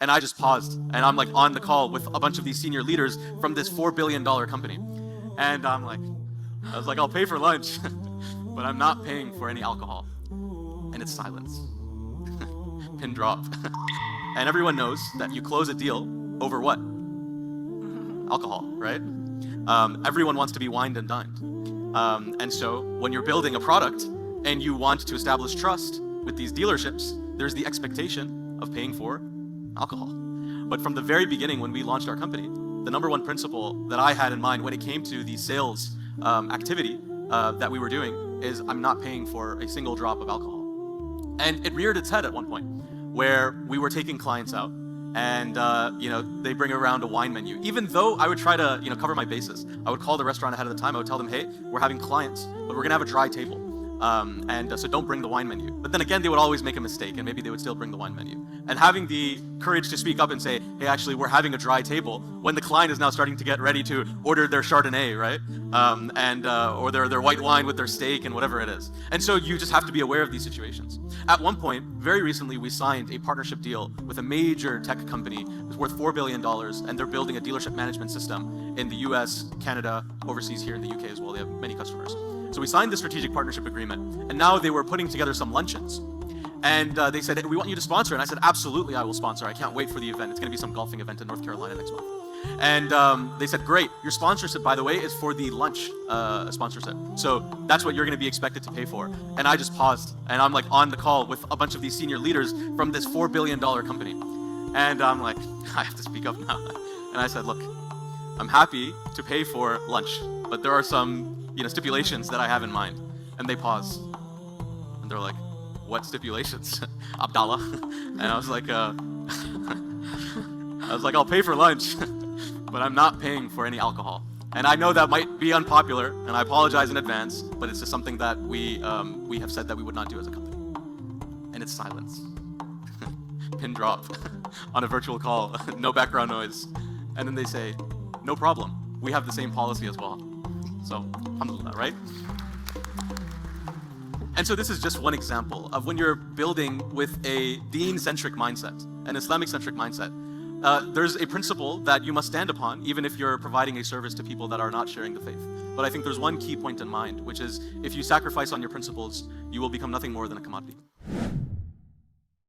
And I just paused, and I'm like on the call with a bunch of these senior leaders from this $4 billion company. And I was like, I'll pay for lunch, but I'm not paying for any alcohol. And it's silence. Pin drop. And everyone knows that you close a deal over what? Alcohol, right? Everyone wants to be wined and dined. And so when you're building a product and you want to establish trust with these dealerships, there's the expectation of paying for alcohol. But from the very beginning, when we launched our company, the number one principle that I had in mind when it came to the sales activity that we were doing is I'm not paying for a single drop of alcohol. And it reared its head at one point where we were taking clients out and they bring around a wine menu. Even though I would try to cover my bases, I would call the restaurant ahead of the time. I would tell them, hey, we're having clients, but we're gonna have a dry table. So don't bring the wine menu. But then again, they would always make a mistake and maybe they would still bring the wine menu. And having the courage to speak up and say, hey, actually, we're having a dry table when the client is now starting to get ready to order their Chardonnay, right? Or their white wine with their steak and whatever it is. And so you just have to be aware of these situations. At one point, very recently, we signed a partnership deal with a major tech company. It's worth $4 billion, and they're building a dealership management system in the US, Canada, overseas here in the UK as well. They have many customers. So we signed the strategic partnership agreement, and now they were putting together some luncheons. And they said, hey, we want you to sponsor. And I said, absolutely, I will sponsor. I can't wait for the event. It's going to be some golfing event in North Carolina next month. And they said, great, your sponsorship, by the way, is for the lunch sponsorship. So that's what you're going to be expected to pay for. And I just paused, and I'm like on the call with a bunch of these senior leaders from this $4 billion company. And I'm like, I have to speak up now. And I said, look, I'm happy to pay for lunch, but there are some stipulations that I have in mind. And they pause. And they're like, what stipulations? Abdullah. And I was like, I'll pay for lunch, but I'm not paying for any alcohol. And I know that might be unpopular, and I apologize in advance, but it's just something that we have said that we would not do as a company. And it's silence. Pin drop on a virtual call, no background noise. And then they say, no problem. We have the same policy as well. So, alhamdulillah, right? And so this is just one example of when you're building with a deen-centric mindset, an Islamic-centric mindset. There's a principle that you must stand upon, even if you're providing a service to people that are not sharing the faith. But I think there's one key point in mind, which is if you sacrifice on your principles, you will become nothing more than a commodity.